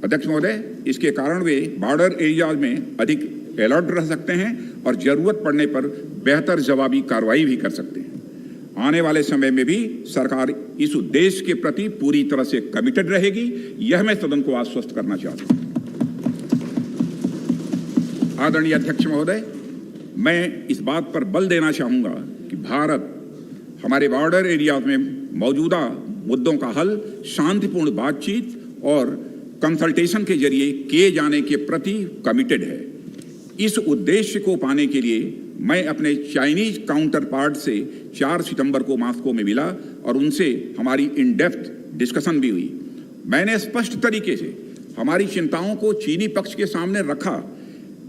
अध्यक्ष महोदय, इसके कारण वे बॉर्डर एरियाज में अधिक अलर्ट रह सकते हैं और जरूरत पड़ने पर बेहतर जवाबी कार्रवाई भी कर सकते हैं। आने वाले समय में भी सरकार इस उद्देश्य के प्रति पूरी तरह से कमिटेड रहेगी, यह मैं सदन को आश्वस्त करना चाहता हूं। आदरणीय अध्यक्ष महोदय, मैं इस बात पर बल देना चाहूंगा कि भारत हमारे बॉर्डर एरिया में मौजूदा मुद्दों का हल शांतिपूर्ण बातचीत और कंसल्टेशन के जरिए किए जाने के प्रति कमिटेड है। इस उद्देश्य को पाने के लिए मैं अपने चाइनीज काउंटर पार्ट से 4 सितंबर को मॉस्को में मिला और उनसे हमारी इन डेप्थ डिस्कशन भी हुई। मैंने स्पष्ट तरीके से हमारी चिंताओं को चीनी पक्ष के सामने रखा,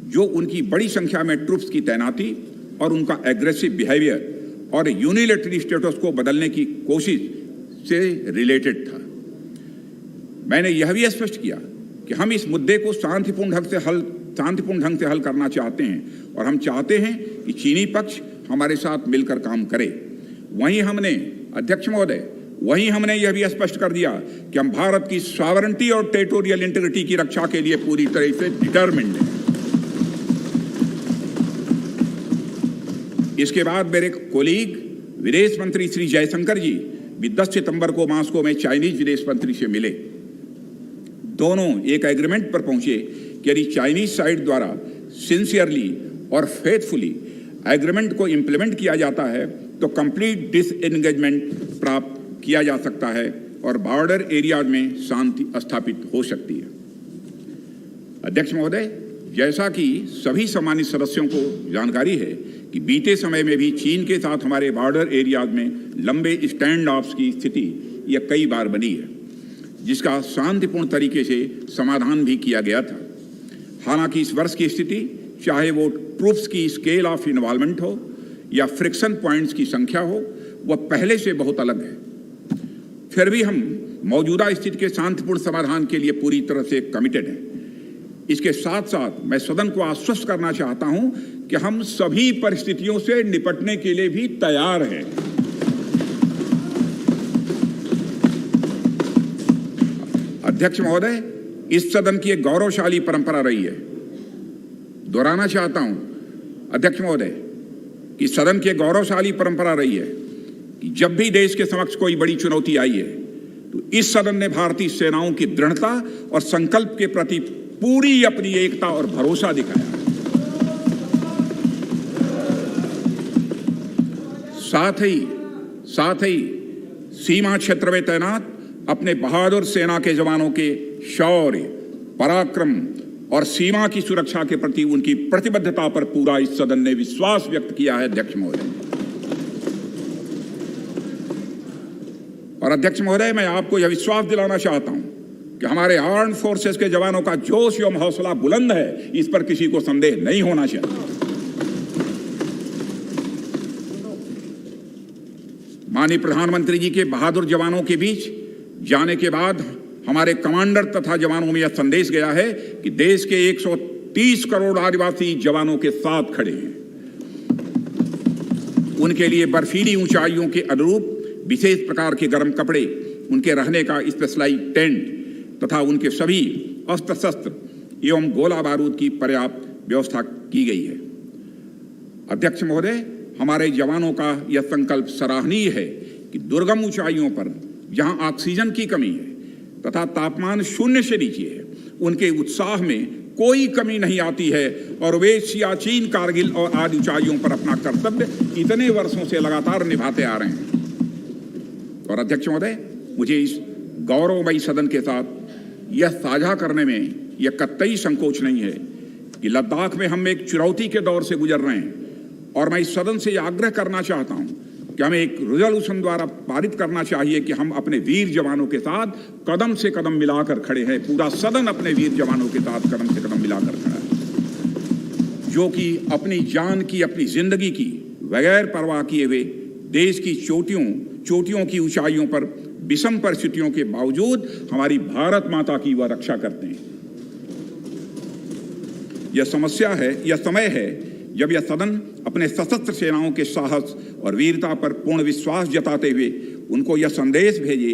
जो उनकी बड़ी संख्या में ट्रूप्स की तैनाती और उनका एग्रेसिव बिहेवियर और यूनिलैटरल स्टेटस को बदलने की कोशिश से रिलेटेड था। मैंने यह भी स्पष्ट किया कि हम इस मुद्दे को शांतिपूर्ण ढंग से हल करना चाहते हैं और हम चाहते हैं कि चीनी पक्ष हमारे साथ मिलकर काम करे। वहीं हमने अध्यक्ष महोदय, यह भी स्पष्ट कर दिया कि हम भारत की सॉवरेनिटी और टेरिटोरियल इंटीग्रिटी की रक्षा के लिए पूरी तरह से डिटरमिन्ड हैं। इसके बाद मेरे कोलीग विदेश मंत्री श्री जयशंकर जी भी 10 सितंबर को मॉस्को में चाइनीज विदेश मंत्री से मिले। दोनों एक एग्रीमेंट पर पहुंचे कि यदि चाइनीज साइड द्वारा सिंसियरली और फेथफुली एग्रीमेंट को इंप्लीमेंट किया जाता है तो कंप्लीट डिसएंगेजमेंट प्राप्त किया जा सकता है और बॉर्डर एरियाज में शांति स्थापित हो सकती है। अध्यक्ष महोदय, जैसा कि सभी सम्मानित सदस्यों को जानकारी है कि बीते समय में भी चीन के साथ हमारे बॉर्डर एरियाज में लंबे स्टैंड ऑफ्स की स्थिति यह कई बार बनी है, जिसका शांतिपूर्ण तरीके से समाधान भी किया गया था। हालांकि इस वर्ष की स्थिति, चाहे वो ट्रूप्स की स्केल ऑफ इन्वॉल्वमेंट हो या फ्रिक्शन पॉइंट्स की संख्या हो, वह पहले से बहुत अलग है। फिर भी हम मौजूदा स्थिति के शांतिपूर्ण समाधान के लिए पूरी तरह से कमिटेड हैं। इसके साथ साथ मैं सदन को आश्वस्त करना चाहता हूं कि हम सभी परिस्थितियों से निपटने के लिए भी तैयार हैं। अध्यक्ष महोदय, इस सदन की एक गौरवशाली परंपरा रही है। दोहराना चाहता हूं अध्यक्ष महोदय कि सदन की गौरवशाली परंपरा रही है कि जब भी देश के समक्ष कोई बड़ी चुनौती आई है तो इस सदन ने भारतीय सेनाओं की दृढ़ता और संकल्प के प्रति पूरी अपनी एकता और भरोसा दिखाया। साथ ही सीमा क्षेत्र में तैनात अपने बहादुर सेना के जवानों के शौर्य, पराक्रम और सीमा की सुरक्षा के प्रति उनकी प्रतिबद्धता पर पूरा इस सदन ने विश्वास व्यक्त किया है। अध्यक्ष महोदय और अध्यक्ष महोदय, मैं आपको यह विश्वास दिलाना चाहता हूं कि हमारे आर्म फोर्सेस के जवानों का जोश एवं हौसला बुलंद है, इस पर किसी को संदेह नहीं होना चाहिए। माननीय प्रधानमंत्री जी के बहादुर जवानों के बीच जाने के बाद हमारे कमांडर तथा जवानों में यह संदेश गया है कि देश के 130 करोड़ आदिवासी जवानों के साथ खड़े हैं। उनके लिए बर्फीली ऊंचाइयों के अनुरूप विशेष प्रकार के गर्म कपड़े, उनके रहने का स्पेशलाइज्ड टेंट तथा उनके सभी अस्त्र शस्त्र एवं गोला बारूद की पर्याप्त व्यवस्था की गई है। अध्यक्ष महोदय, हमारे जवानों का यह संकल्प सराहनीय है कि दुर्गम ऊंचाइयों पर जहां ऑक्सीजन की कमी है तथा तापमान 0 से नीचे है, उनके उत्साह में कोई कमी नहीं आती है और वे सियाचिन, कारगिल और आदि ऊंचाइयों पर अपना कर्तव्य इतने वर्षों से लगातार निभाते आ रहे हैं। और अध्यक्ष महोदय, मुझे इस गौरवमयी सदन के साथ यह साझा करने में यह कतई संकोच नहीं है कि लद्दाख में हम एक चुनौती के दौर से गुजर रहे हैं और मैं इस सदन से यह आग्रह करना चाहता हूं कि हमें एक रेजोल्यूशन द्वारा पारित करना चाहिए कि हम अपने वीर जवानों के साथ कदम से कदम मिलाकर खड़े हैं। पूरा सदन अपने वीर जवानों के साथ कदम से कदम मिलाकर खड़ा है, जो कि अपनी जान की, अपनी जिंदगी की बगैर परवाह किए हुए देश की चोटियों की ऊंचाइयों पर विषम परिस्थितियों के बावजूद हमारी भारत माता की वह रक्षा करते हैं। यह समय है जब यह सदन अपने सशस्त्र सेनाओं के साहस और वीरता पर पूर्ण विश्वास जताते हुए उनको यह संदेश भेजे